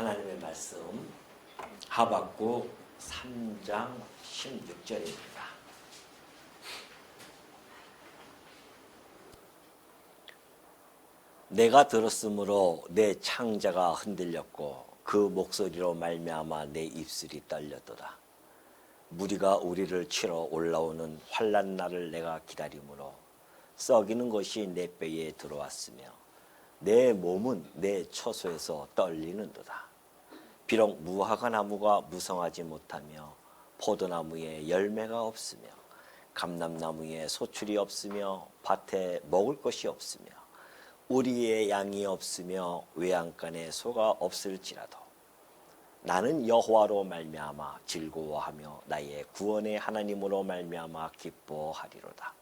하나님의 말씀 하박국 3장 16절입니다. 내가 들었으므로 내 창자가 흔들렸고 그 목소리로 말미암아 내 입술이 떨렸도다. 무리가 우리를 치러 올라오는 환난 날을 내가 기다림으로 썩이는 것이 내 뼈에 들어왔으며 내 몸은 내 처소에서 떨리는도다. 비록 무화과 나무가 무성하지 못하며 포도나무에 열매가 없으며 감람나무에 소출이 없으며 밭에 먹을 것이 없으며 우리의 양이 없으며 외양간에 소가 없을지라도 나는 여호와로 말미암아 즐거워하며 나의 구원의 하나님으로 말미암아 기뻐하리로다.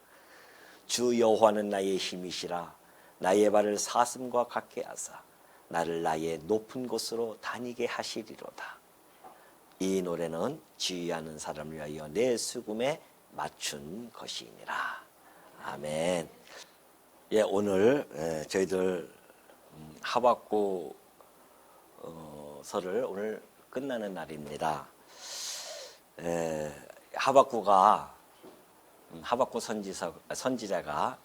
주 여호와는 나의 힘이시라. 나의 발을 사슴과 같게 하사 나를 나의 높은 곳으로 다니게 하시리로다. 이 노래는 지휘하는 사람을 위하여 내 수금에 맞춘 것이니라. 아멘. 예, 오늘 저희들 하박국 설을 오늘 끝나는 날입니다. 하박국 선지자가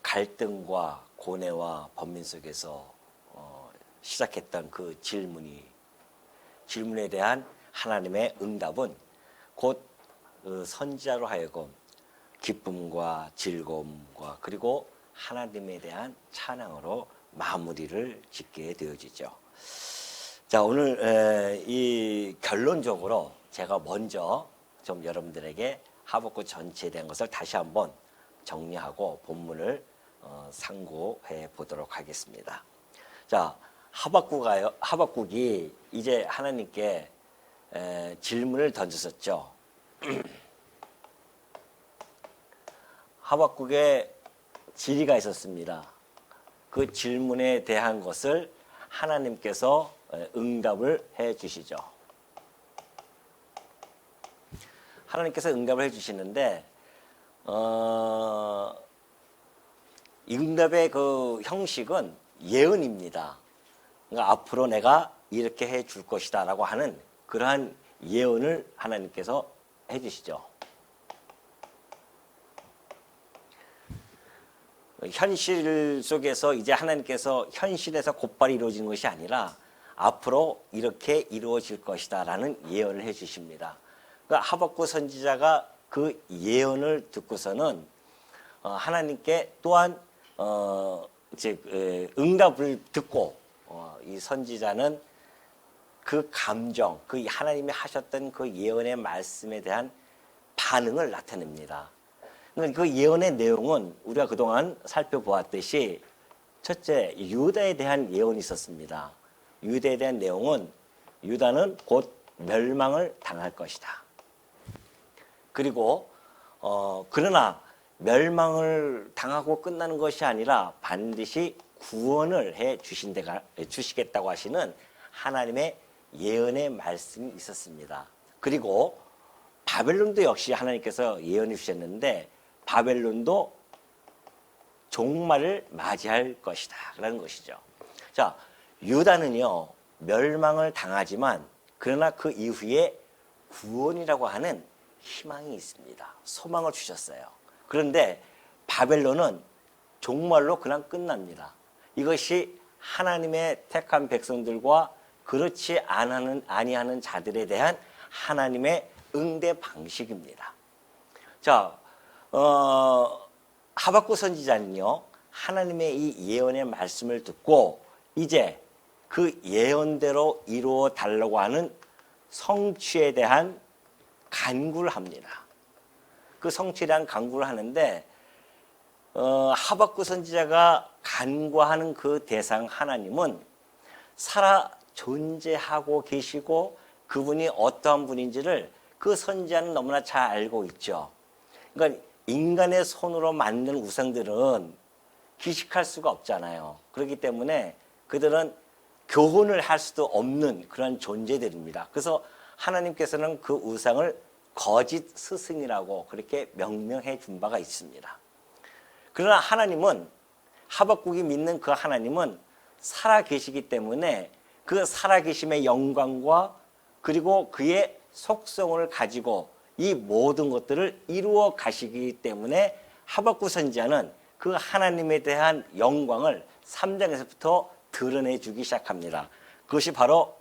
갈등과 고뇌와 번민 속에서 시작했던 그 질문에 대한 하나님의 응답은 곧 선지자로 하여금 기쁨과 즐거움과 그리고 하나님에 대한 찬양으로 마무리를 짓게 되어지죠. 자, 오늘 이 결론적으로 제가 먼저 좀 여러분들에게 하박국 전체에 대한 것을 다시 한번 정리하고 본문을 상고해 보도록 하겠습니다. 자, 하박국이 이제 하나님께 질문을 던졌었죠. 하박국에 질의가 있었습니다. 그 질문에 대한 것을 하나님께서 응답을 해 주시죠. 하나님께서 응답을 해 주시는데 응답의 그 형식은 예언입니다. 그러니까 앞으로 내가 이렇게 해 줄 것이다 라고 하는 그러한 예언을 하나님께서 해 주시죠. 현실 속에서 이제 하나님께서 현실에서 곧바로 이루어지는 것이 아니라 앞으로 이렇게 이루어질 것이다 라는 예언을 해 주십니다. 그러니까 하박국 선지자가 그 예언을 듣고서는 하나님께 또한 응답을 듣고 이 선지자는 그 감정, 그 하나님이 하셨던 그 예언의 말씀에 대한 반응을 나타냅니다. 그 예언의 내용은 우리가 그동안 살펴보았듯이 첫째, 유다에 대한 예언이 있었습니다. 유다에 대한 내용은 유다는 곧 멸망을 당할 것이다. 그리고 그러나 멸망을 당하고 끝나는 것이 아니라 반드시 구원을 해 주시겠다고 하시는 하나님의 예언의 말씀이 있었습니다. 그리고 바벨론도 역시 하나님께서 예언해 주셨는데 바벨론도 종말을 맞이할 것이다 라는 것이죠. 자, 유다는요 멸망을 당하지만 그러나 그 이후에 구원이라고 하는 희망이 있습니다. 소망을 주셨어요. 그런데 바벨론은 종말로 그냥 끝납니다. 이것이 하나님의 택한 백성들과 그렇지 아니하는 자들에 대한 하나님의 응대 방식입니다. 자, 하박국 선지자는요 하나님의 이 예언의 말씀을 듣고 이제 그 예언대로 이루어 달라고 하는 성취에 대한 간구를 합니다. 그 성취에 대한 간구를 하는데 하박국 선지자가 간구하는 그 대상 하나님은 살아 존재하고 계시고 그분이 어떠한 분인지를 그 선지자는 너무나 잘 알고 있죠. 그러니까 인간의 손으로 만든 우상들은 기식할 수가 없잖아요. 그렇기 때문에 그들은 교훈을 할 수도 없는 그런 존재들입니다. 그래서 하나님께서는 그 우상을 거짓 스승이라고 그렇게 명명해 준 바가 있습니다. 그러나 하나님은 하박국이 믿는 그 하나님은 살아 계시기 때문에 그 살아계심의 영광과 그리고 그의 속성을 가지고 이 모든 것들을 이루어 가시기 때문에 하박국 선지자는 그 하나님에 대한 영광을 3장에서부터 드러내주기 시작합니다. 그것이 바로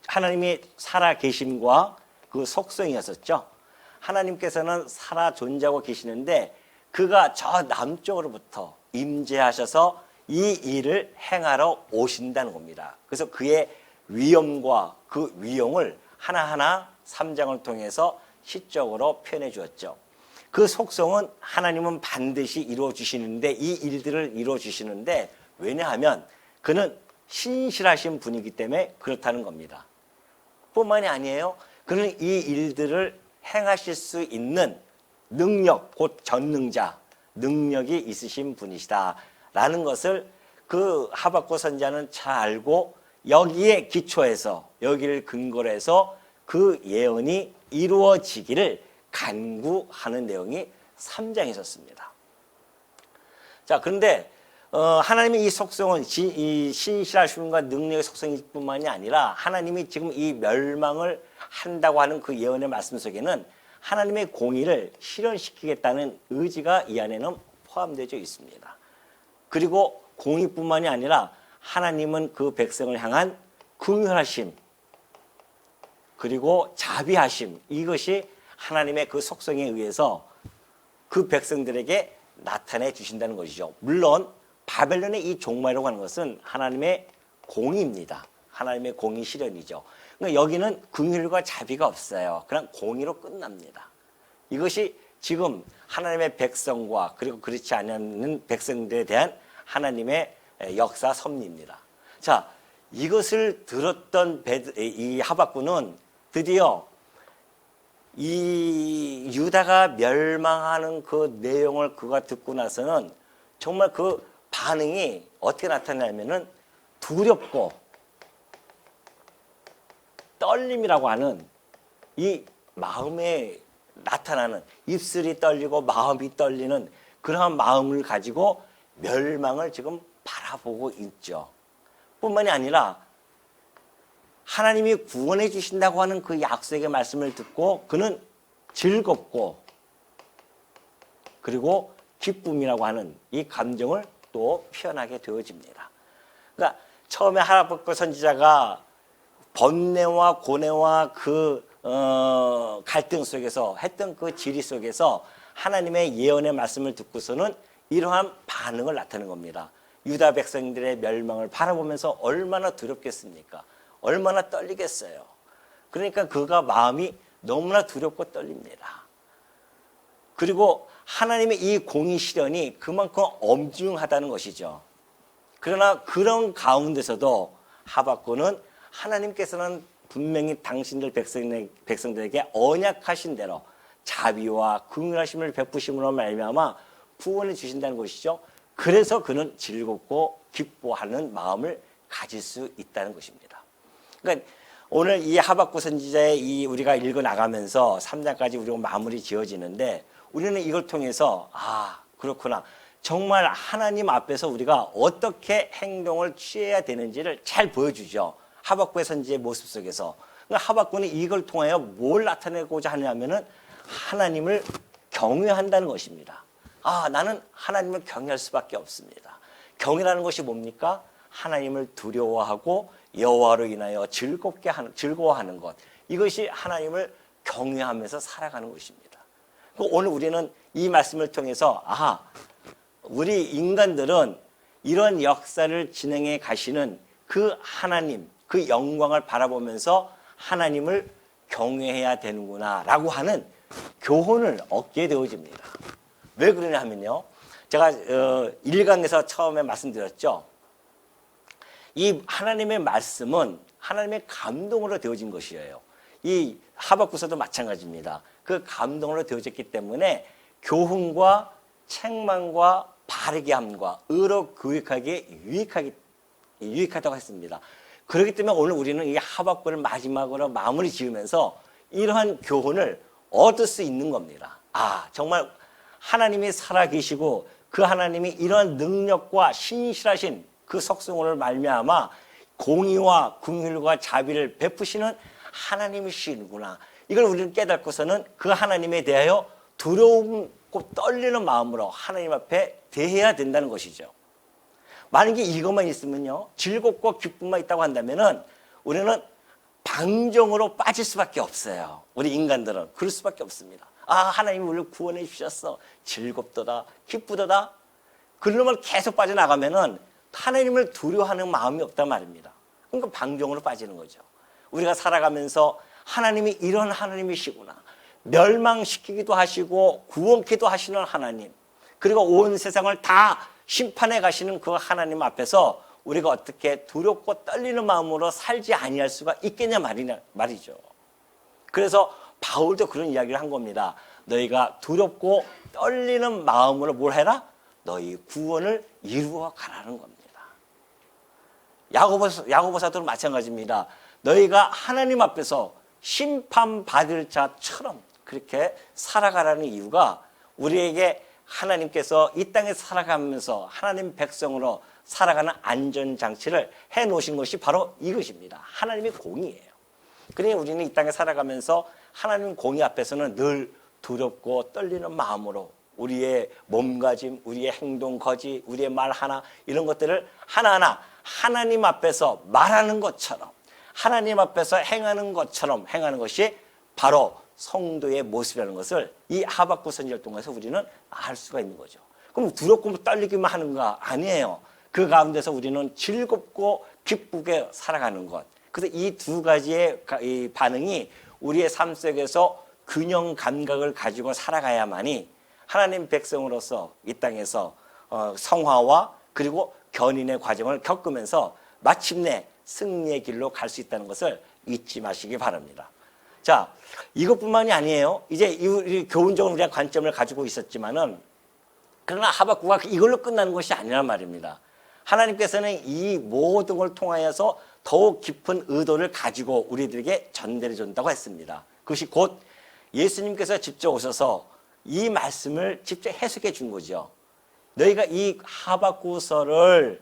하나님의 살아계심과 그 속성이었었죠. 하나님께서는 살아 존재하고 계시는데 그가 저 남쪽으로부터 임재하셔서 이 일을 행하러 오신다는 겁니다. 그래서 그의 위엄과 그 위용을 하나하나 3장을 통해서 시적으로 표현해 주었죠. 그 속성은 하나님은 반드시 이루어 주시는데 이 일들을 이루어 주시는데 왜냐하면 그는 신실하신 분이기 때문에 그렇다는 겁니다. 뿐만이 아니에요. 그는 이 일들을 행하실 수 있는 능력, 곧 전능자, 능력이 있으신 분이시다라는 것을 그 하박국 선지자는 잘 알고 여기에 기초해서 여기를 근거로 해서 그 예언이 이루어지기를 간구하는 내용이 3장에 있었습니다. 자, 그런데 하나님의 이 속성은 이 신실하심과 능력의 속성뿐만이 아니라 하나님이 지금 이 멸망을 한다고 하는 그 예언의 말씀 속에는 하나님의 공의를 실현시키겠다는 의지가 이 안에는 포함되어 있습니다. 그리고 공의뿐만이 아니라 하나님은 그 백성을 향한 긍휼하심 그리고 자비하심 이것이 하나님의 그 속성에 의해서 그 백성들에게 나타내 주신다는 것이죠. 물론 바벨론의 이 종말이라고 하는 것은 하나님의 공의입니다. 하나님의 공의 실현이죠. 그러니까 여기는 긍휼과 자비가 없어요. 그냥 공의로 끝납니다. 이것이 지금 하나님의 백성과 그리고 그렇지 않은 백성들에 대한 하나님의 역사 섭리입니다. 자, 이것을 들었던 이 하박국은 드디어 이 유다가 멸망하는 그 내용을 그가 듣고 나서는 정말 그 반응이 어떻게 나타나냐면은 두렵고 떨림이라고 하는 이 마음에 나타나는 입술이 떨리고 마음이 떨리는 그러한 마음을 가지고 멸망을 지금 바라보고 있죠. 뿐만이 아니라 하나님이 구원해 주신다고 하는 그 약속의 말씀을 듣고 그는 즐겁고 그리고 기쁨이라고 하는 이 감정을 또 표현하게 되어집니다. 그러니까 처음에 하박국 선지자가 번뇌와 고뇌와 그 갈등 속에서 했던 그 지리 속에서 하나님의 예언의 말씀을 듣고서는 이러한 반응을 나타내는 겁니다. 유다 백성들의 멸망을 바라보면서 얼마나 두렵겠습니까? 얼마나 떨리겠어요. 그러니까 그가 마음이 너무나 두렵고 떨립니다. 그리고 하나님의 이 공의 실현이 그만큼 엄중하다는 것이죠. 그러나 그런 가운데서도 하박국은 하나님께서는 분명히 당신들 백성들에게 언약하신 대로 자비와 긍휼하심을 베푸심으로 말미암아 구원해 주신다는 것이죠. 그래서 그는 즐겁고 기뻐하는 마음을 가질 수 있다는 것입니다. 그러니까 오늘 이 하박국 선지자의 이 우리가 읽어 나가면서 3장까지 우리가 마무리 지어지는데 우리는 이걸 통해서 그렇구나. 정말 하나님 앞에서 우리가 어떻게 행동을 취해야 되는지를 잘 보여주죠. 하박국의 선지의 모습 속에서. 그러니까 하박국은 이걸 통하여 뭘 나타내고자 하냐면은 하나님을 경외한다는 것입니다. 나는 하나님을 경외할 수밖에 없습니다. 경외라는 것이 뭡니까? 하나님을 두려워하고 여호와로 인하여 즐거워하는 것. 이것이 하나님을 경외하면서 살아가는 것입니다. 오늘 우리는 이 말씀을 통해서 우리 인간들은 이런 역사를 진행해 가시는 그 하나님, 그 영광을 바라보면서 하나님을 경외해야 되는구나 라고 하는 교훈을 얻게 되어집니다. 왜 그러냐 하면요. 제가 1강에서 처음에 말씀드렸죠. 이 하나님의 말씀은 하나님의 감동으로 되어진 것이에요. 이 하박국서도 마찬가지입니다. 그 감동으로 되어졌기 때문에 교훈과 책망과 바르게 함과 의로 교육하기에 유익하다고 했습니다. 그렇기 때문에 오늘 우리는 이 하박국을 마지막으로 마무리 지으면서 이러한 교훈을 얻을 수 있는 겁니다. 정말 하나님이 살아계시고 그 하나님이 이러한 능력과 신실하신 그 속성을 말미암아 공의와 긍휼과 자비를 베푸시는 하나님이시구나. 이걸 우리는 깨닫고서는 그 하나님에 대하여 두려움고 떨리는 마음으로 하나님 앞에 대해야 된다는 것이죠. 만약에 이것만 있으면요, 즐겁고 기쁨만 있다고 한다면은 우리는 방종으로 빠질 수밖에 없어요. 우리 인간들은 그럴 수밖에 없습니다. 아, 하나님이 우리를 구원해 주셨어. 즐겁도다, 기쁘도다. 그놈을 계속 빠져나가면은 하나님을 두려워하는 마음이 없단 말입니다. 그러니까 방종으로 빠지는 거죠. 우리가 살아가면서 하나님이 이런 하나님이시구나. 멸망시키기도 하시고 구원케도 하시는 하나님. 그리고 온 세상을 다 심판해 가시는 그 하나님 앞에서 우리가 어떻게 두렵고 떨리는 마음으로 살지 아니할 수가 있겠냐 말이죠. 그래서 바울도 그런 이야기를 한 겁니다. 너희가 두렵고 떨리는 마음으로 뭘 해라? 너희 구원을 이루어 가라는 겁니다. 야고보 사도도 마찬가지입니다. 너희가 하나님 앞에서 심판받을 자처럼 그렇게 살아가라는 이유가 우리에게 하나님께서 이 땅에 살아가면서 하나님 백성으로 살아가는 안전장치를 해놓으신 것이 바로 이것입니다. 하나님의 공의예요. 그러니 우리는 이 땅에 살아가면서 하나님 공의 앞에서는 늘 두렵고 떨리는 마음으로 우리의 몸가짐, 우리의 행동, 거지, 우리의 말 하나 이런 것들을 하나하나 하나님 앞에서 말하는 것처럼 하나님 앞에서 행하는 것처럼 행하는 것이 바로 성도의 모습이라는 것을 이 하박국 선지자를 통해서 우리는 알 수가 있는 거죠. 그럼 두렵고 떨리기만 하는가? 아니에요. 그 가운데서 우리는 즐겁고 기쁘게 살아가는 것. 그래서 이 두 가지의 이 반응이 우리의 삶 속에서 균형 감각을 가지고 살아가야만이 하나님 백성으로서 이 땅에서 성화와 그리고 견인의 과정을 겪으면서 마침내 승리의 길로 갈 수 있다는 것을 잊지 마시기 바랍니다. 자, 이것뿐만이 아니에요. 이제 이 교훈적인 우리가 관점을 가지고 있었지만은 그러나 하박국가 이걸로 끝나는 것이 아니란 말입니다. 하나님께서는 이 모든 걸 통하여서 더욱 깊은 의도를 가지고 우리들에게 전달해 준다고 했습니다. 그것이 곧 예수님께서 직접 오셔서 이 말씀을 직접 해석해 준 거죠. 너희가 이 하박국서를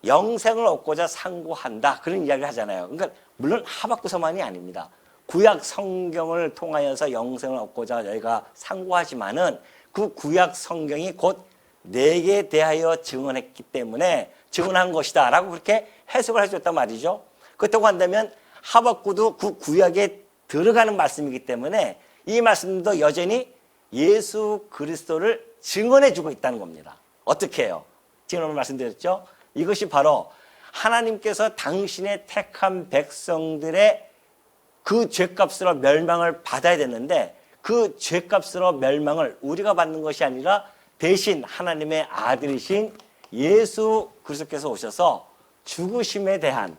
영생을 얻고자 상고한다. 그런 이야기를 하잖아요. 그러니까 물론 하박국서만이 아닙니다. 구약 성경을 통하여서 영생을 얻고자 너희가 상고하지만은 그 구약 성경이 곧 내게 대하여 증언했기 때문에 증언한 것이다 라고 그렇게 해석을 해줬단 말이죠. 그렇다고 한다면 하박국도 그 구약에 들어가는 말씀이기 때문에 이 말씀도 여전히 예수 그리스도를 증언해주고 있다는 겁니다. 어떻게 해요? 지금 말씀드렸죠? 이것이 바로 하나님께서 당신의 택한 백성들의 그 죄값으로 멸망을 받아야 되는데 그 죄값으로 멸망을 우리가 받는 것이 아니라 대신 하나님의 아들이신 예수 그리스도께서 오셔서 죽으심에 대한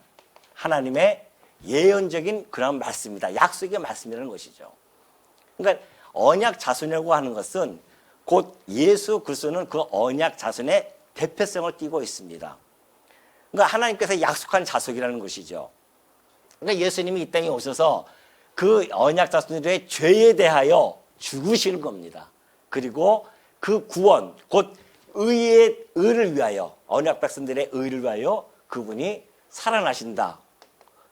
하나님의 예언적인 그런 말씀이다. 약속의 말씀이라는 것이죠. 그러니까 언약 자손이라고 하는 것은 곧 예수 그리스도는 그 언약 자손의 대표성을 띠고 있습니다. 그러니까 하나님께서 약속한 자손이라는 것이죠. 그러니까 예수님이 이 땅에 오셔서 그 언약 자손들의 죄에 대하여 죽으시는 겁니다. 그리고 그 구원, 곧 의를 위하여, 언약 백성들의 의를 위하여 그분이 살아나신다.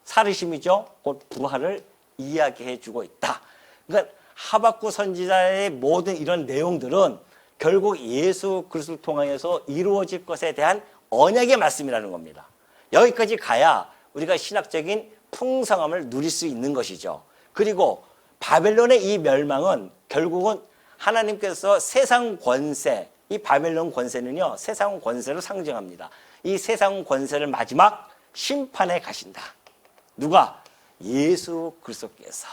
살으심이죠. 곧 부활을 이야기해 주고 있다. 그러니까 하박국 선지자의 모든 이런 내용들은 결국 예수 그리스도를 통하여서 이루어질 것에 대한 언약의 말씀이라는 겁니다. 여기까지 가야 우리가 신학적인 풍성함을 누릴 수 있는 것이죠. 그리고 바벨론의 이 멸망은 결국은 하나님께서 세상 권세, 이 바벨론 권세는요, 세상 권세를 상징합니다. 이 세상 권세를 마지막 심판에 가신다. 누가? 예수 그리스도께서.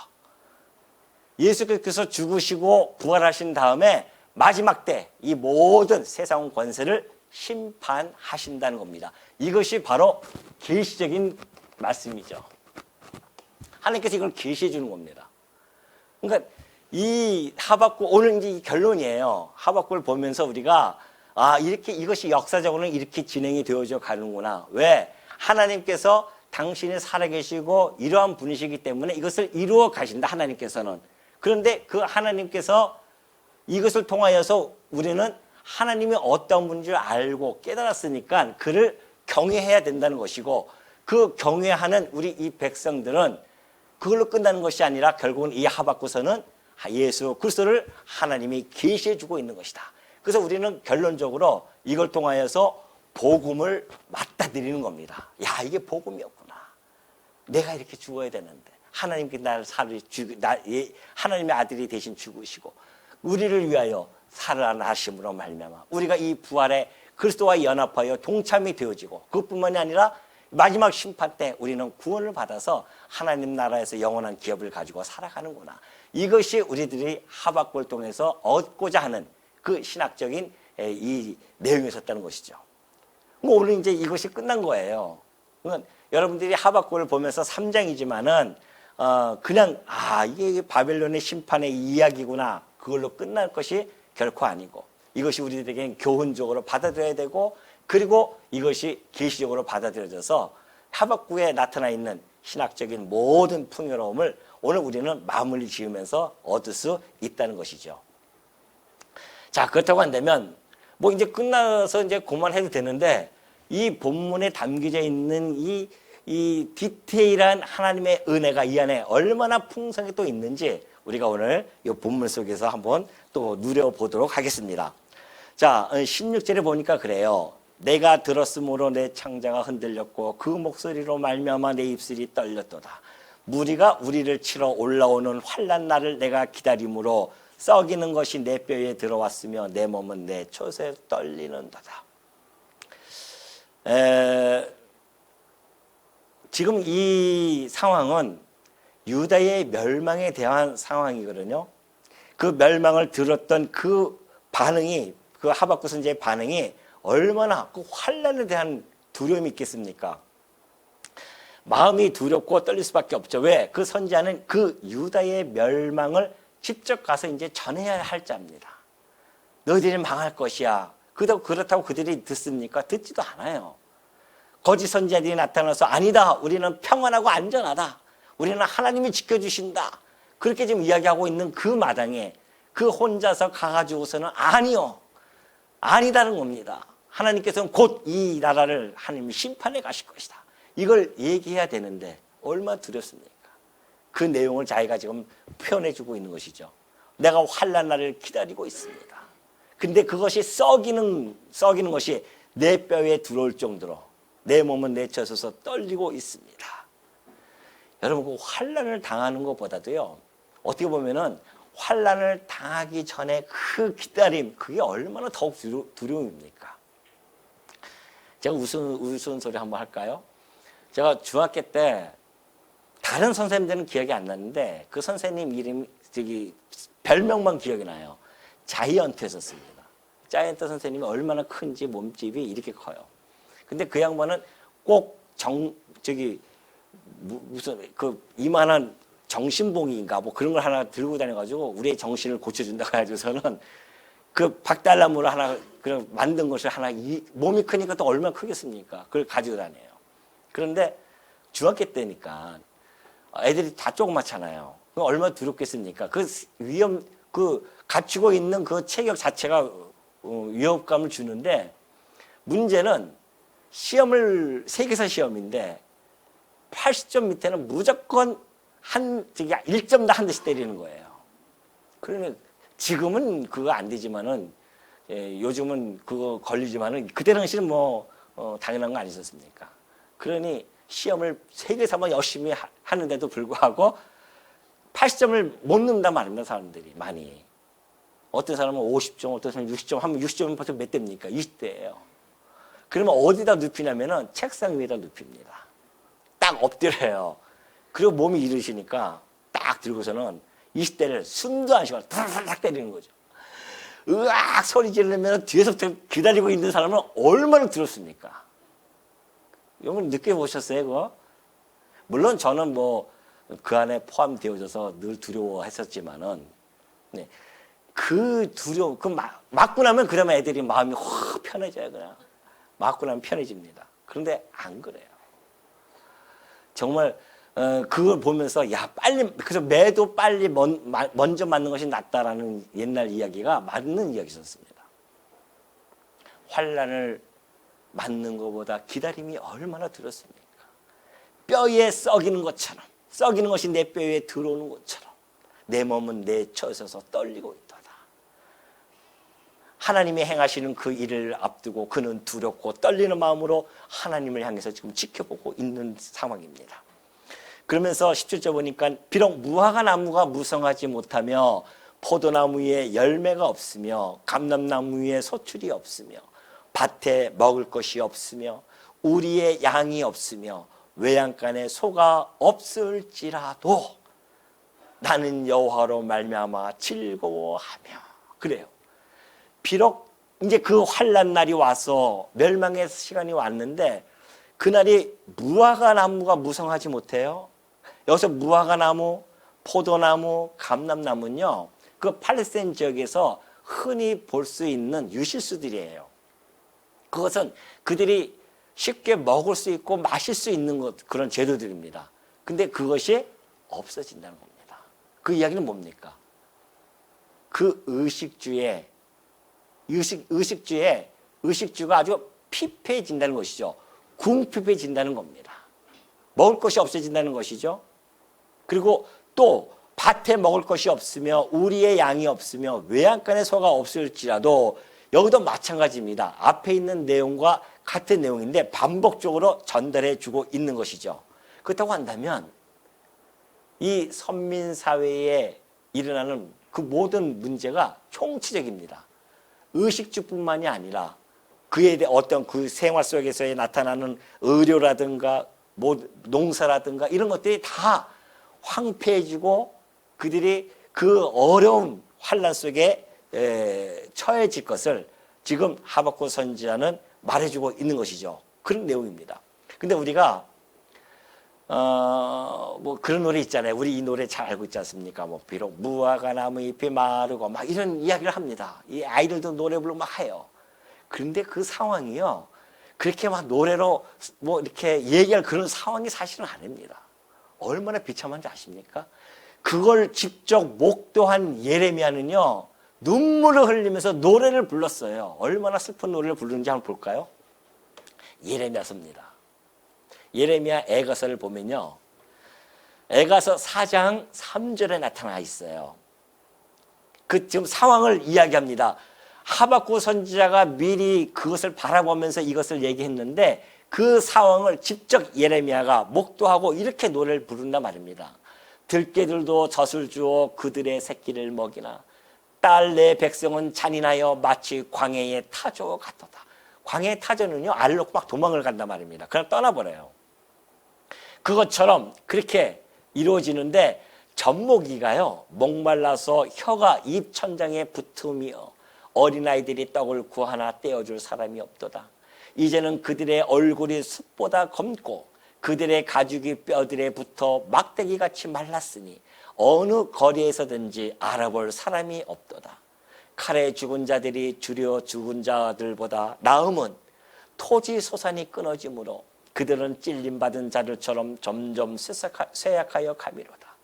예수 그리스도께서 죽으시고 부활하신 다음에 마지막 때 이 모든 세상 권세를 심판하신다는 겁니다. 이것이 바로 계시적인 말씀이죠. 하나님께서 이걸 계시해 주는 겁니다. 그러니까 이 하박국, 오늘 이제 이 결론이에요. 하박국을 보면서 우리가 이렇게 이것이 역사적으로는 이렇게 진행이 되어져 가는구나. 왜? 하나님께서 당신이 살아계시고 이러한 분이시기 때문에 이것을 이루어 가신다. 하나님께서는. 그런데 그 하나님께서 이것을 통하여서 우리는 하나님이 어떤 분인 줄 알고 깨달았으니까 그를 경외해야 된다는 것이고, 그 경외하는 우리 이 백성들은 그걸로 끝나는 것이 아니라 결국은 이 하박국서는 예수 그리스도를 하나님이 계시해 주고 있는 것이다. 그래서 우리는 결론적으로 이걸 통하여서 복음을 맞닥뜨리는 겁니다. 야, 이게 복음이었구나. 내가 이렇게 죽어야 되는데 하나님께 나를 하나님의 아들이 대신 죽으시고 우리를 위하여 살아나심으로 말미암아 우리가 이 부활의 그리스도와 연합하여 동참이 되어지고 그것뿐만이 아니라 마지막 심판 때 우리는 구원을 받아서 하나님 나라에서 영원한 기업을 가지고 살아가는구나. 이것이 우리들이 하박국을 통해서 얻고자 하는 그 신학적인 이 내용이 있었다는 것이죠. 오늘 이제 이것이 끝난 거예요. 그러니까 여러분들이 하박국을 보면서 3장이지만은 그냥 이게 바벨론의 심판의 이야기구나 그걸로 끝날 것이 결코 아니고 이것이 우리들에게는 교훈적으로 받아들여야 되고 그리고 이것이 계시적으로 받아들여져서 하박국에 나타나 있는 신학적인 모든 풍요로움을 오늘 우리는 마무리 지으면서 얻을 수 있다는 것이죠. 자, 그렇다고 한다면 뭐 이제 끝나서 이제 그만해도 되는데 이 본문에 담겨져 있는 이 디테일한 하나님의 은혜가 이 안에 얼마나 풍성히 또 있는지 우리가 오늘 이 본문 속에서 한번 또 누려보도록 하겠습니다. 자, 16절에 보니까 그래요. 내가 들었으므로 내 창자가 흔들렸고 그 목소리로 말미암아 내 입술이 떨렸도다. 무리가 우리를 치러 올라오는 환난 날을 내가 기다림으로 썩이는 것이 내 뼈에 들어왔으며 내 몸은 내 촛에 떨리는도다. 지금 이 상황은 유다의 멸망에 대한 상황이거든요. 그 멸망을 들었던 그 반응이 그 하박국 선지자의 반응이 얼마나 그 환난에 대한 두려움이 있겠습니까? 마음이 두렵고 떨릴 수밖에 없죠. 왜? 그 선지자는 그 유다의 멸망을 직접 가서 이제 전해야 할 자입니다. 너희들이 망할 것이야. 그렇다고 그들이 듣습니까? 듣지도 않아요. 거짓 선지자들이 나타나서 아니다. 우리는 평안하고 안전하다. 우리는 하나님이 지켜주신다. 그렇게 지금 이야기하고 있는 그 마당에 그 혼자서 가가지고서는 아니요. 아니다는 겁니다. 하나님께서는 곧 이 나라를 하나님이 심판해 가실 것이다. 이걸 얘기해야 되는데 얼마나 두렵습니까? 그 내용을 자기가 지금 표현해주고 있는 것이죠. 내가 환난 날을 기다리고 있습니다. 근데 그것이 썩이는 것이 내 뼈에 들어올 정도로 내 몸은 내쳐서 떨리고 있습니다. 여러분, 그 환난을 당하는 것보다도요, 어떻게 보면은 환난을 당하기 전에 그 기다림, 그게 얼마나 더욱 두려움입니까? 제가 우스운 소리 한번 할까요? 제가 중학교 때 다른 선생님들은 기억이 안 나는데 그 선생님 이름이 별명만 기억이 나요. 자이언트였었습니다. 자이언트 선생님이 얼마나 큰지 몸집이 이렇게 커요. 근데 그 양반은 꼭 무슨 이만한 정신봉인가 뭐 그런 걸 하나 들고 다녀가지고 우리의 정신을 고쳐준다고 해가지고서는 그 박달나무를 하나 그냥 만든 것을 하나 몸이 크니까 또 얼마나 크겠습니까? 그걸 가지고 다녀요. 그런데 중학교 때니까 애들이 다 조그맣잖아요. 그럼 얼마나 두렵겠습니까? 갖추고 있는 그 체격 자체가 위협감을 주는데 문제는 세계사 시험인데 80점 밑에는 무조건 1점 다 한 대씩 때리는 거예요. 그러니 지금은 그거 안 되지만은 요즘은 그거 걸리지만은 그때 당시는 당연한 거 아니었습니까? 그러니 시험을 세계사만 열심히 하는데도 불구하고 80점을 못 넣는단 말입니다. 사람들이 많이. 어떤 사람은 50점, 어떤 사람은 60점 하면 60점은 벌써 몇 대입니까? 20대예요. 그러면 어디다 눕히냐면은 책상 위에다 눕힙니다. 딱 엎드려요. 그리고 몸이 이르시니까 딱 들고서는 20대를 숨도 안 쉬고 탁탁 때리는 거죠. 으악 소리 지르면 뒤에서부터 기다리고 있는 사람은 얼마나 들었습니까? 여러분 느껴보셨어요 그거? 물론 저는 그 안에 포함되어져서 늘 두려워했었지만은 그 두려움 맞고 나면 그러면 애들이 마음이 확 편해져요. 그냥 맞고 나면 편해집니다. 그런데 안 그래요. 정말 그걸 보면서 그래서 매도 빨리 먼저 맞는 것이 낫다라는 옛날 이야기가 맞는 이야기였습니다. 환난을 맞는 것보다 기다림이 얼마나 두렵습니까? 뼈에 썩이는 것처럼, 썩이는 것이 내 뼈에 들어오는 것처럼 내 몸은 내쳐져서 떨리고 있도다. 하나님이 행하시는 그 일을 앞두고 그는 두렵고 떨리는 마음으로 하나님을 향해서 지금 지켜보고 있는 상황입니다. 그러면서 17절 보니까 비록 무화과 나무가 무성하지 못하며 포도나무 위에 열매가 없으며 감람나무 위에 소출이 없으며 밭에 먹을 것이 없으며 우리의 양이 없으며 외양간에 소가 없을지라도 나는 여호와로 말미암아 즐거워하며. 그래요. 비록 이제 그 환난 날이 와서 멸망의 시간이 왔는데 그날이 무화과 나무가 무성하지 못해요. 여기서 무화과 나무, 포도나무, 감람나무는요, 그 팔레스타인 지역에서 흔히 볼 수 있는 유실수들이에요. 그것은 그들이 쉽게 먹을 수 있고 마실 수 있는 그런 재료들입니다. 근데 그것이 없어진다는 겁니다. 그 이야기는 뭡니까? 그 의식주가 아주 피폐해진다는 것이죠. 궁핍해진다는 겁니다. 먹을 것이 없어진다는 것이죠. 그리고 또 밭에 먹을 것이 없으며 우리의 양이 없으며 외양간에 소가 없을지라도 여기도 마찬가지입니다. 앞에 있는 내용과 같은 내용인데 반복적으로 전달해 주고 있는 것이죠. 그렇다고 한다면 이 선민사회에 일어나는 그 모든 문제가 총체적입니다. 의식주뿐만이 아니라 그에 대해 어떤 그 생활 속에서 나타나는 의료라든가 농사라든가 이런 것들이 다 황폐해지고 그들이 그 어려운 환난 속에 처해질 것을 지금 하박국 선지자는 말해주고 있는 것이죠. 그런 내용입니다. 근데 우리가 뭐 그런 노래 있잖아요. 우리 이 노래 잘 알고 있지 않습니까? 뭐 비록 무화과 나무 잎이 마르고 막 이런 이야기를 합니다. 이 아이들도 노래 부르고 막 해요. 그런데 그 상황이요, 그렇게 막 노래로 뭐 이렇게 얘기할 그런 상황이 사실은 아닙니다. 얼마나 비참한지 아십니까? 그걸 직접 목도한 예레미야는요, 눈물을 흘리면서 노래를 불렀어요. 얼마나 슬픈 노래를 부르는지 한번 볼까요? 예레미야서입니다. 예레미야 애가서를 보면요, 애가서 4장 3절에 나타나 있어요. 그 지금 상황을 이야기합니다. 하박국 선지자가 미리 그것을 바라보면서 이것을 얘기했는데 그 상황을 직접 예레미야가 목도하고 이렇게 노래를 부른단 말입니다. 들깨들도 젖을 주어 그들의 새끼를 먹이나 딸 내 백성은 잔인하여 마치 광해의 타조 같도다. 광해의 타조는요, 알을 놓고 막 도망을 간단 말입니다. 그냥 떠나버려요. 그것처럼 그렇게 이루어지는데 젖먹이가요, 목말라서 혀가 입천장에 붙으며 어린아이들이 떡을 구하나 떼어줄 사람이 없도다. 이제는 그들의 얼굴이 숯보다 검고 그들의 가죽이 뼈들에 붙어 막대기같이 말랐으니 어느 거리에서든지 알아볼 사람이 없도다. 칼에 죽은 자들이 주려 죽은 자들보다 나음은 토지 소산이 끊어지므로 그들은 찔림받은 자들처럼 점점 쇠약하여 가미로다.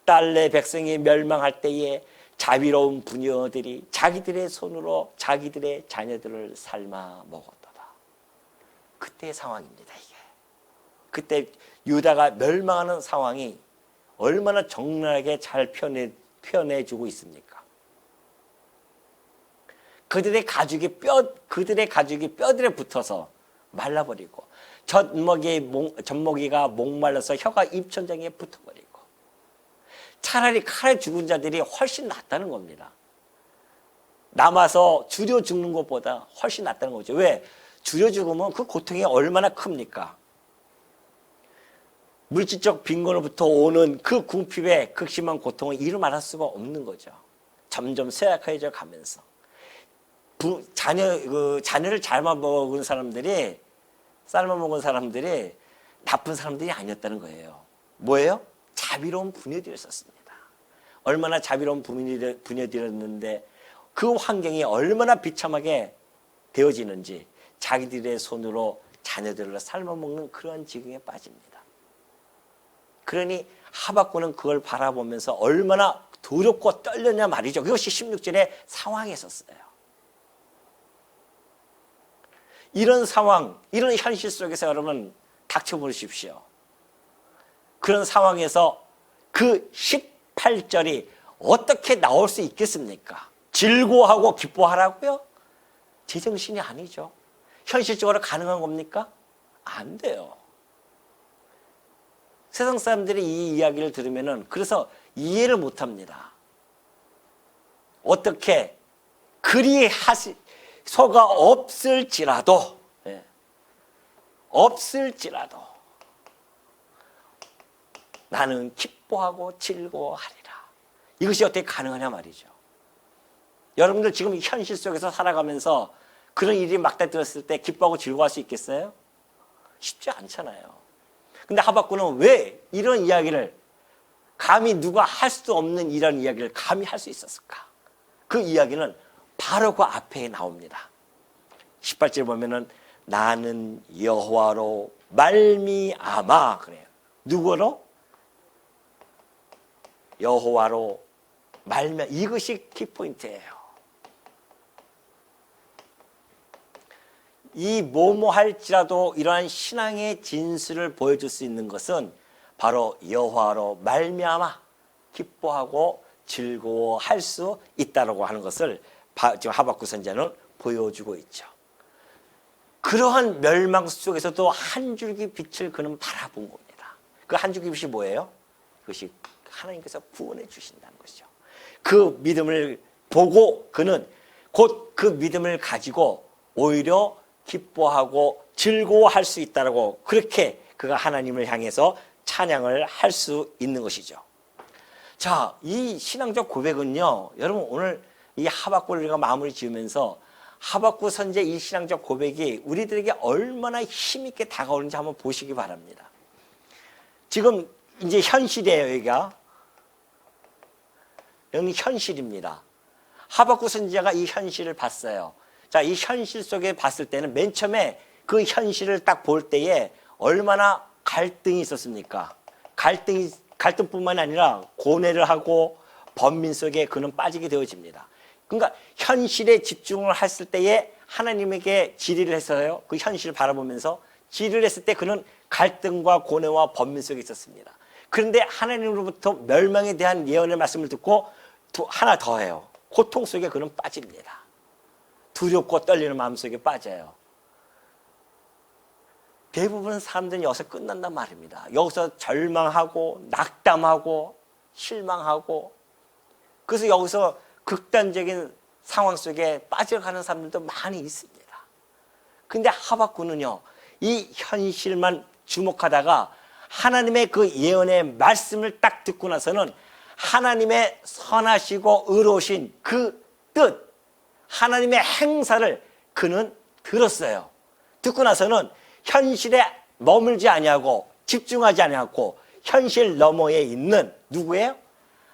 딸내 백성이 멸망할 때에 자비로운 부녀들이 자기들의 손으로 자기들의 자녀들을 삶아 먹었도다. 그때의 상황입니다, 이게. 그때 유다가 멸망하는 상황이 얼마나 적나라하게 잘 표현해주고 있습니까? 그들의 가죽이 뼈들에 붙어서 말라버리고 젖먹이가 목말라서 혀가 입천장에 붙어버리고, 차라리 칼에 죽은 자들이 훨씬 낫다는 겁니다. 남아서 줄여 죽는 것보다 훨씬 낫다는 거죠. 왜? 줄여 죽으면 그 고통이 얼마나 큽니까? 물질적 빈곤으로부터 오는 그 궁핍의 극심한 고통을 이루 말할 수가 없는 거죠. 점점 쇠약해져 가면서 자녀를 잘만 먹은 사람들이, 삶아 먹은 사람들이 나쁜 사람들이 아니었다는 거예요. 뭐예요? 자비로운 부녀들이었습니다. 얼마나 자비로운 부녀들이었는데 그 환경이 얼마나 비참하게 되어지는지 자기들의 손으로 자녀들을 삶아 먹는 그런 지경에 빠집니다. 그러니 하박국은 그걸 바라보면서 얼마나 두렵고 떨렸냐 말이죠. 그것이 16절의 상황에 있었어요. 이런 상황, 이런 현실 속에서 여러분 닥쳐보십시오. 그런 상황에서 그 18절이 어떻게 나올 수 있겠습니까? 즐거워하고 기뻐하라고요? 제정신이 아니죠. 현실적으로 가능한 겁니까? 안 돼요. 세상 사람들이 이 이야기를 들으면은 그래서 이해를 못 합니다. 어떻게 소가 없을지라도, 없을지라도 나는 기뻐하고 즐거워하리라. 이것이 어떻게 가능하냐 말이죠. 여러분들 지금 현실 속에서 살아가면서 그런 일이 막닥뜨렸을 때 기뻐하고 즐거워할 수 있겠어요? 쉽지 않잖아요. 근데 하박국은 왜 이런 이야기를 감히 누가 할 수 없는 이런 이야기를 감히 할 수 있었을까? 그 이야기는 바로 그 앞에 나옵니다. 18절 보면은 나는 여호와로 말미암아 그래요. 누구로? 여호와로 말미암아. 이것이 키포인트예요. 이 뭐뭐 할지라도 이러한 신앙의 진수를 보여줄 수 있는 것은 바로 여호와로 말미암아 기뻐하고 즐거워할 수 있다라고 하는 것을 지금 하박국 선지자는 보여주고 있죠. 그러한 멸망 속에서도 한 줄기 빛을 그는 바라본 겁니다. 그 한 줄기 빛이 뭐예요? 그것이 하나님께서 구원해 주신다는 것이죠. 그 믿음을 보고 그는 곧 그 믿음을 가지고 오히려 기뻐하고 즐거워할 수 있다라고 그렇게 그가 하나님을 향해서 찬양을 할 수 있는 것이죠. 자, 이 신앙적 고백은요, 여러분 오늘 이 하박국을 우리가 마무리 지으면서 하박국 선지의 이 신앙적 고백이 우리들에게 얼마나 힘있게 다가오는지 한번 보시기 바랍니다. 지금 이제 현실이에요, 여기가. 여기 현실입니다. 하박국 선지자가 이 현실을 봤어요. 자, 이 현실 속에 봤을 때는 맨 처음에 그 현실을 딱 볼 때에 얼마나 갈등이 있었습니까? 갈등뿐만 아니라 고뇌를 하고 번민 속에 그는 빠지게 되어집니다. 그러니까 현실에 집중을 했을 때에 하나님에게 질의를 해서요. 그 현실을 바라보면서 질의를 했을 때 그는 갈등과 고뇌와 번민 속에 있었습니다. 그런데 하나님으로부터 멸망에 대한 예언의 말씀을 듣고 하나 더 해요. 고통 속에 그는 빠집니다. 두렵고 떨리는 마음속에 빠져요. 대부분 사람들은 여기서 끝난단 말입니다. 여기서 절망하고 낙담하고 실망하고 그래서 여기서 극단적인 상황 속에 빠져가는 사람들도 많이 있습니다. 근데 하박국은요, 이 현실만 주목하다가 하나님의 그 예언의 말씀을 딱 듣고 나서는 하나님의 선하시고 의로우신 그 뜻, 하나님의 행사를 그는 들었어요. 듣고 나서는 현실에 머물지 아니하고 집중하지 아니하고 현실 너머에 있는 누구예요?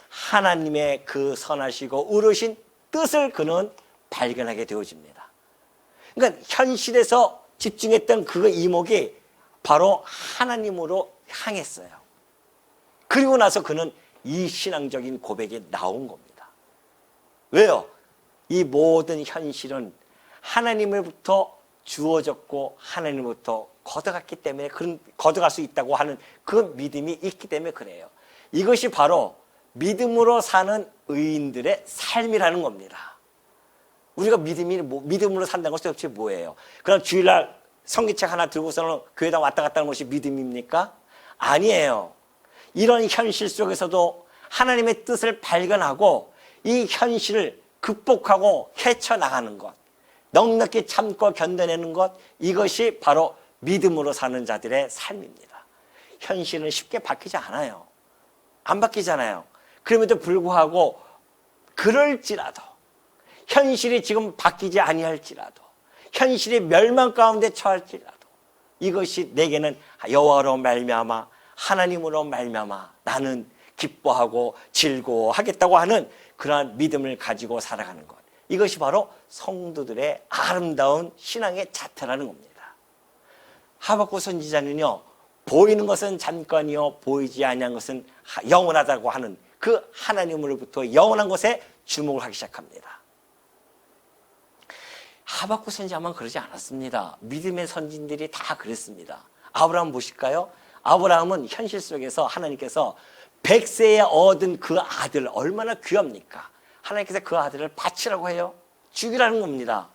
하나님의 그 선하시고 의로우신 뜻을 그는 발견하게 되어집니다. 그러니까 현실에서 집중했던 그 이목이 바로 하나님으로 향했어요. 그리고 나서 그는 이 신앙적인 고백이 나온 겁니다. 왜요? 이 모든 현실은 하나님으로부터 주어졌고 하나님으로부터 걷어갔기 때문에 걷어갈 수 있다고 하는 그 믿음이 있기 때문에 그래요. 이것이 바로 믿음으로 사는 의인들의 삶이라는 겁니다. 우리가 믿음으로 산다는 것이 도대체 뭐예요? 그럼 주일날 성기책 하나 들고서는 교회당 왔다 갔다 하는 것이 믿음입니까? 아니에요. 이런 현실 속에서도 하나님의 뜻을 발견하고 이 현실을 극복하고 헤쳐나가는 것, 넉넉히 참고 견뎌내는 것, 이것이 바로 믿음으로 사는 자들의 삶입니다. 현실은 쉽게 바뀌지 않아요. 안 바뀌잖아요. 그럼에도 불구하고 그럴지라도 현실이 지금 바뀌지 아니할지라도 현실이 멸망 가운데 처할지라도 이것이 내게는 여호와로 말미암아 하나님으로 말미암아 나는 기뻐하고 즐거워하겠다고 하는 그러한 믿음을 가지고 살아가는 것, 이것이 바로 성도들의 아름다운 신앙의 자태라는 겁니다. 하박국 선지자는요, 보이는 것은 잠깐이요 보이지 아니한 것은 영원하다고 하는 그 하나님으로부터 영원한 것에 주목을 하기 시작합니다. 하박국 선지자만 그러지 않았습니다. 믿음의 선진들이 다 그랬습니다. 아브라함 보실까요? 아브라함은 현실 속에서 하나님께서 100세에 얻은 그 아들 얼마나 귀합니까? 하나님께서 그 아들을 바치라고 해요. 죽이라는 겁니다.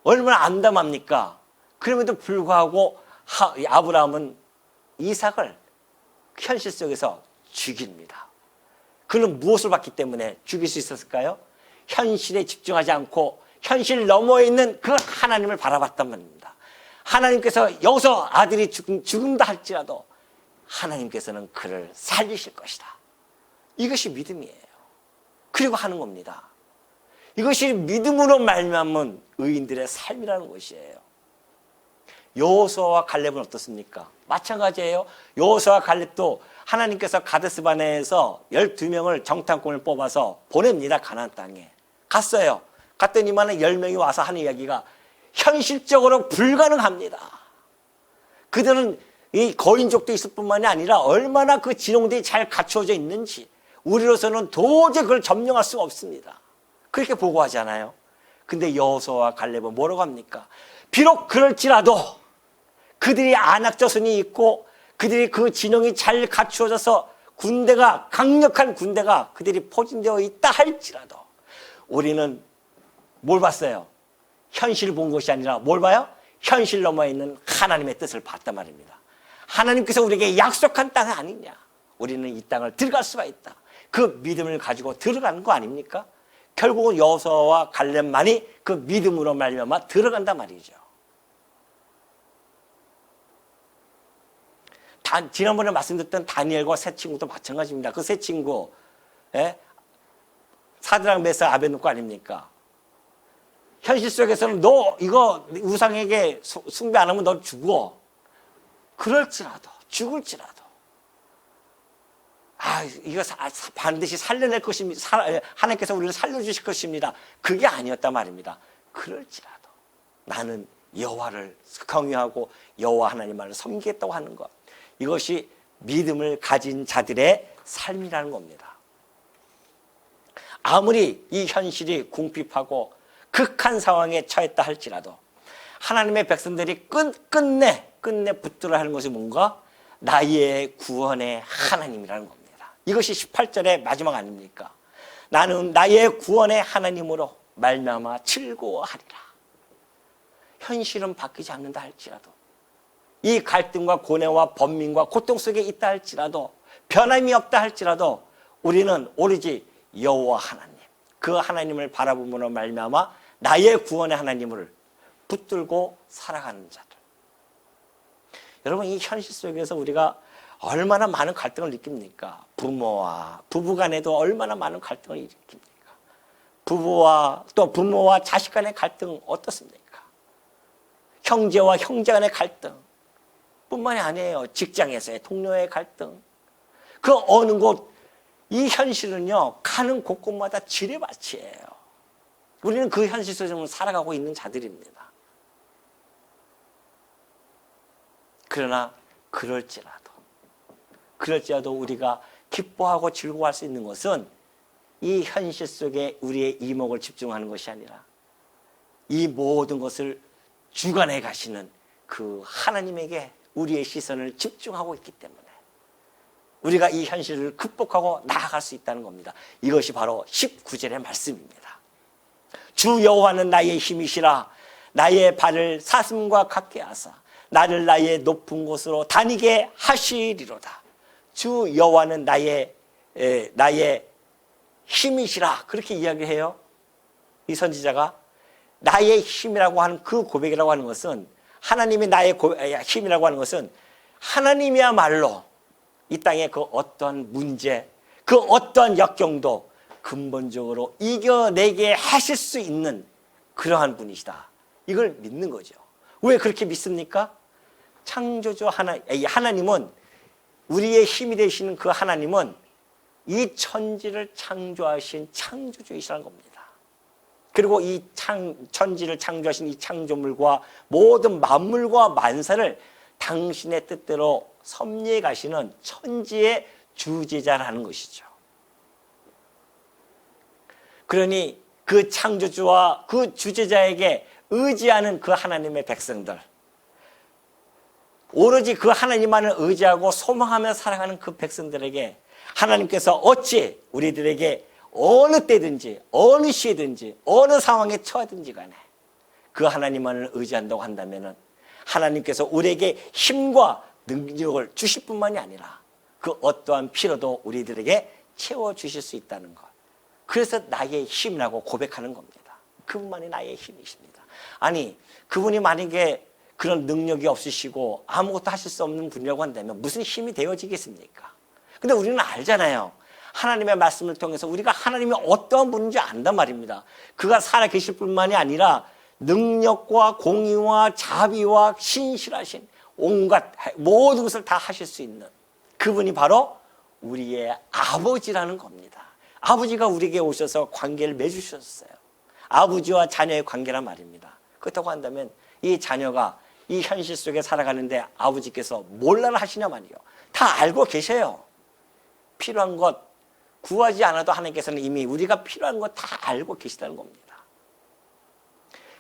얼마나 암담합니까? 그럼에도 불구하고 아브라함은 이삭을 현실 속에서 죽입니다. 그는 무엇을 봤기 때문에 죽일 수 있었을까요? 현실에 집중하지 않고 현실 너머에 있는 그 하나님을 바라봤단 말입니다. 하나님께서 여기서 아들이 죽는다 할지라도 하나님께서는 그를 살리실 것이다. 이것이 믿음이에요. 그리고 하는 겁니다. 이것이 믿음으로 말미암은 의인들의 삶이라는 것이에요. 여호수아와 갈렙은 어떻습니까? 마찬가지예요. 여호수아와 갈렙도 하나님께서 가데스 바네에서 12명을 정탐꾼을 뽑아서 보냅니다. 가나안 땅에. 갔어요. 갔더니만 10명이 와서 하는 이야기가 현실적으로 불가능합니다. 그들은 이 거인족도 있을 뿐만이 아니라 얼마나 그 진홍들이 잘 갖추어져 있는지 우리로서는 도저히 그걸 점령할 수가 없습니다. 그렇게 보고하잖아요. 근데 여호수아와 갈렙은 뭐라고 합니까? 비록 그럴지라도 그들이 안악조선이 있고 그들이 그 진영이 잘 갖추어져서 군대가 강력한 군대가 그들이 포진되어 있다 할지라도 우리는 뭘 봤어요? 현실을 본 것이 아니라 뭘 봐요? 현실 너머에 있는 하나님의 뜻을 봤단 말입니다. 하나님께서 우리에게 약속한 땅이 아니냐? 우리는 이 땅을 들어갈 수가 있다. 그 믿음을 가지고 들어가는 거 아닙니까? 결국은 여호수아와 갈렙만이 그 믿음으로 말미암아 들어간단 말이죠. 지난번에 말씀드렸던 다니엘과 세 친구도 마찬가지입니다. 그 세 친구, 사드락 메삭 아베노고 아닙니까? 현실 속에서는 너 이거 우상에게 숭배 안 하면 너 죽어. 그럴지라도, 죽을지라도. 이거 반드시 살려낼 것입니다. 하나님께서 우리를 살려주실 것입니다. 그게 아니었단 말입니다. 그럴지라도 나는 여호와를 경외하고 여호와 하나님만을 섬기겠다고 하는 것. 이것이 믿음을 가진 자들의 삶이라는 겁니다. 아무리 이 현실이 궁핍하고 극한 상황에 처했다 할지라도 하나님의 백성들이 끝내 붙들어야 하는 것이 뭔가? 나의 구원의 하나님이라는 겁니다. 이것이 18절의 마지막 아닙니까? 나는 나의 구원의 하나님으로 말미암아 즐거워하리라. 현실은 바뀌지 않는다 할지라도 이 갈등과 고뇌와 번민과 고통 속에 있다 할지라도 변함이 없다 할지라도 우리는 오로지 여호와 하나님, 그 하나님을 바라봄으로 말미암아 나의 구원의 하나님을 붙들고 살아가는 자들. 여러분, 이 현실 속에서 우리가 얼마나 많은 갈등을 느낍니까? 부모와 부부 간에도 얼마나 많은 갈등을 일으킵니까? 부모와 자식 간의 갈등 어떻습니까? 형제와 형제 간의 갈등 뿐만이 아니에요. 직장에서의 동료의 갈등. 그 어느 곳, 이 현실은요, 가는 곳곳마다 지뢰밭이에요. 우리는 그 현실 속에서 살아가고 있는 자들입니다. 그러나 그럴지라도 우리가 기뻐하고 즐거워할 수 있는 것은 이 현실 속에 우리의 이목을 집중하는 것이 아니라 이 모든 것을 주관해 가시는 그 하나님에게 우리의 시선을 집중하고 있기 때문에 우리가 이 현실을 극복하고 나아갈 수 있다는 겁니다. 이것이 바로 19절의 말씀입니다. 주 여호와는 나의 힘이시라. 나의 발을 사슴과 같게 하사 나를 나의 높은 곳으로 다니게 하시리로다. 주 여호와는 나의 힘이시라. 그렇게 이야기해요. 이 선지자가 나의 힘이라고 하는 그 고백이라고 하는 것은 하나님이 나의 힘이라고 하는 것은 하나님이야말로 이 땅의 그 어떤 문제, 그 어떤 역경도 근본적으로 이겨내게 하실 수 있는 그러한 분이시다. 이걸 믿는 거죠. 왜 그렇게 믿습니까? 창조주 하나님은, 우리의 힘이 되시는 그 하나님은 이 천지를 창조하신 창조주이시라는 겁니다. 그리고 이 천지를 창조하신 이 창조물과 모든 만물과 만사를 당신의 뜻대로 섭리해 가시는 천지의 주제자라는 것이죠. 그러니 그 창조주와 그 주제자에게 의지하는 그 하나님의 백성들, 오로지 그 하나님만을 의지하고 소망하며 살아가는 그 백성들에게 하나님께서 어찌 우리들에게 어느 때든지 어느 시에든지 어느 상황에 처하든지 간에 그 하나님만을 의지한다고 한다면 하나님께서 우리에게 힘과 능력을 주실 뿐만이 아니라 그 어떠한 필요도 우리들에게 채워주실 수 있다는 것. 그래서 나의 힘이라고 고백하는 겁니다. 그분만이 나의 힘이십니다. 아니, 그분이 만약에 그런 능력이 없으시고 아무것도 하실 수 없는 분이라고 한다면 무슨 힘이 되어지겠습니까? 근데 우리는 알잖아요. 하나님의 말씀을 통해서 우리가 하나님이 어떠한 분인지 안단 말입니다. 그가 살아계실 뿐만이 아니라 능력과 공의와 자비와 신실하신 온갖 모든 것을 다 하실 수 있는 그분이 바로 우리의 아버지라는 겁니다. 아버지가 우리에게 오셔서 관계를 맺으셨어요. 아버지와 자녀의 관계란 말입니다. 그렇다고 한다면 이 자녀가 이 현실 속에 살아가는데 아버지께서 뭘라 하시냐 말이요. 다 알고 계셔요. 필요한 것 구하지 않아도 하나님께서는 이미 우리가 필요한 것 다 알고 계시다는 겁니다.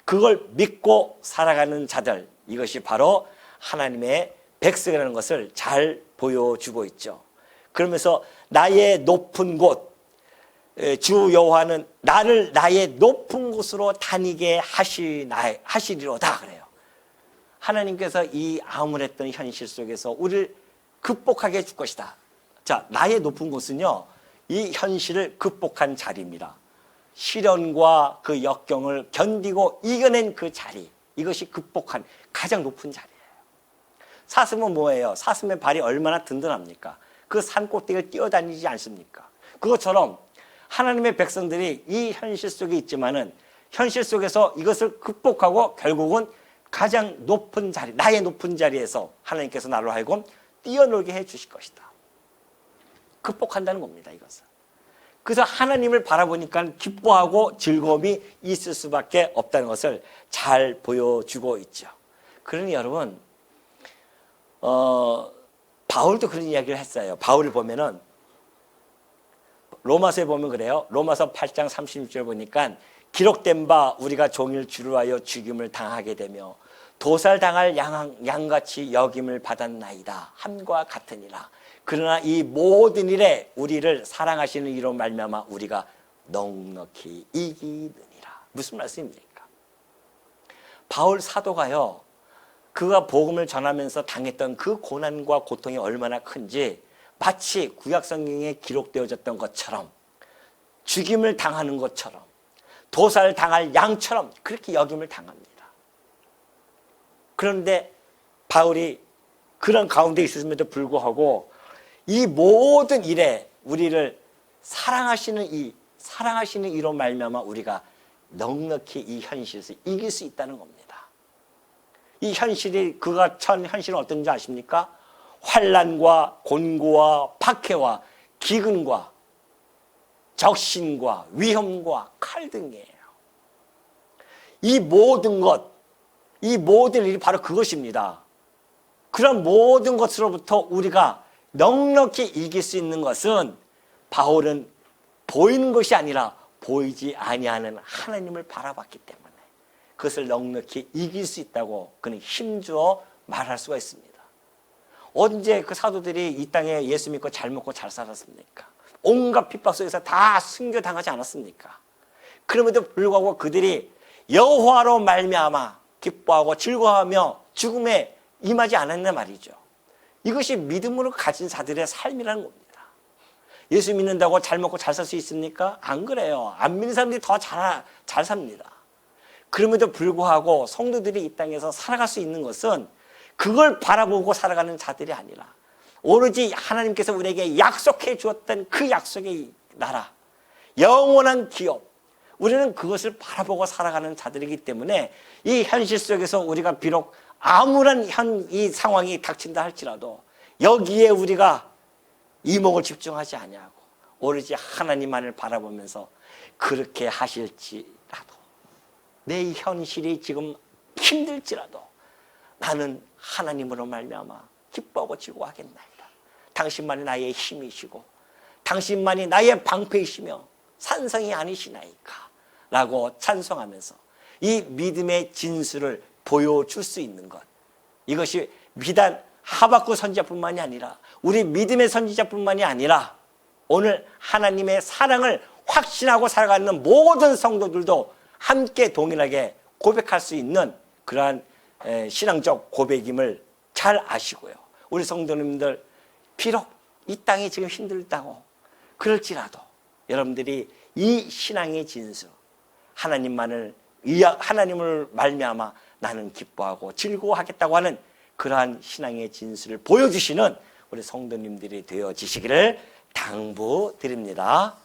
그걸 믿고 살아가는 자들, 이것이 바로 하나님의 백성이라는 것을 잘 보여주고 있죠. 그러면서 나의 높은 곳, 주 여호와는 나를 나의 높은 곳으로 다니게 하시리로다 그래요. 하나님께서 이 암울했던 현실 속에서 우리를 극복하게 해줄 것이다. 자, 나의 높은 곳은요, 이 현실을 극복한 자리입니다. 시련과 그 역경을 견디고 이겨낸 그 자리, 이것이 극복한 가장 높은 자리예요. 사슴은 뭐예요? 사슴의 발이 얼마나 든든합니까? 그 산 꼭대기를 뛰어다니지 않습니까? 그것처럼 하나님의 백성들이 이 현실 속에 있지만은 현실 속에서 이것을 극복하고 결국은 가장 높은 자리, 나의 높은 자리에서 하나님께서 나로 하여금 뛰어놀게 해 주실 것이다. 극복한다는 겁니다, 이것은. 그래서 하나님을 바라보니까 기뻐하고 즐거움이 있을 수밖에 없다는 것을 잘 보여주고 있죠. 그러니 여러분, 바울도 그런 이야기를 했어요. 바울을 보면은 로마서에 보면 그래요. 로마서 8장 36절 보니까 기록된 바 우리가 종일 주를 하여 죽임을 당하게 되며 도살당할 양같이 여김을 받았나이다. 함과 같으니라. 그러나 이 모든 일에 우리를 사랑하시는 이로 말미암아 우리가 넉넉히 이기느니라. 무슨 말씀입니까? 바울 사도가요, 그가 복음을 전하면서 당했던 그 고난과 고통이 얼마나 큰지 마치 구약 성경에 기록되어졌던 것처럼 죽임을 당하는 것처럼 도살 당할 양처럼 그렇게 여김을 당합니다. 그런데 바울이 그런 가운데 있음에도 불구하고 이 모든 일에 우리를 사랑하시는 이로 말미암아 우리가 넉넉히 이 현실에서 이길 수 있다는 겁니다. 이 현실이 그가 처한 현실은 어떤지 아십니까? 환난과 곤고와 박해와 기근과 적신과 위험과 칼 등이에요. 이 모든 것, 이 모든 일이 바로 그것입니다. 그런 모든 것으로부터 우리가 넉넉히 이길 수 있는 것은 바울은 보이는 것이 아니라 보이지 아니하는 하나님을 바라봤기 때문에 그것을 넉넉히 이길 수 있다고 그는 힘주어 말할 수가 있습니다. 언제 그 사도들이 이 땅에 예수 믿고 잘 먹고 잘 살았습니까? 온갖 핍박 속에서 다 순교당하지 않았습니까? 그럼에도 불구하고 그들이 여호와로 말미암아 기뻐하고 즐거워하며 죽음에 임하지 않았냐 말이죠. 이것이 믿음으로 가진 자들의 삶이라는 겁니다. 예수 믿는다고 잘 먹고 잘 살 수 있습니까? 안 그래요. 안 믿는 사람들이 더 잘 삽니다. 그럼에도 불구하고 성도들이 이 땅에서 살아갈 수 있는 것은 그걸 바라보고 살아가는 자들이 아니라 오로지 하나님께서 우리에게 약속해 주었던 그 약속의 나라, 영원한 기업, 우리는 그것을 바라보고 살아가는 자들이기 때문에 이 현실 속에서 우리가 비록 아무런 이 상황이 닥친다 할지라도 여기에 우리가 이목을 집중하지 아니하고 오로지 하나님만을 바라보면서 그렇게 하실지라도 내 현실이 지금 힘들지라도 나는 하나님으로 말미암아 기뻐하고 즐거워하겠나이다. 당신만이 나의 힘이시고 당신만이 나의 방패이시며 산성이 아니시나이까 라고 찬송하면서 이 믿음의 진수를 보여줄 수 있는 것, 이것이 비단 하박국 선지자뿐만이 아니라 우리 믿음의 선지자뿐만이 아니라 오늘 하나님의 사랑을 확신하고 살아가는 모든 성도들도 함께 동일하게 고백할 수 있는 그러한 신앙적 고백임을 잘 아시고요. 우리 성도님들 비록 이 땅이 지금 힘들다고 그럴지라도 여러분들이 이 신앙의 진수 하나님을 말미암아 나는 기뻐하고 즐거워하겠다고 하는 그러한 신앙의 진수를 보여주시는 우리 성도님들이 되어지시기를 당부드립니다.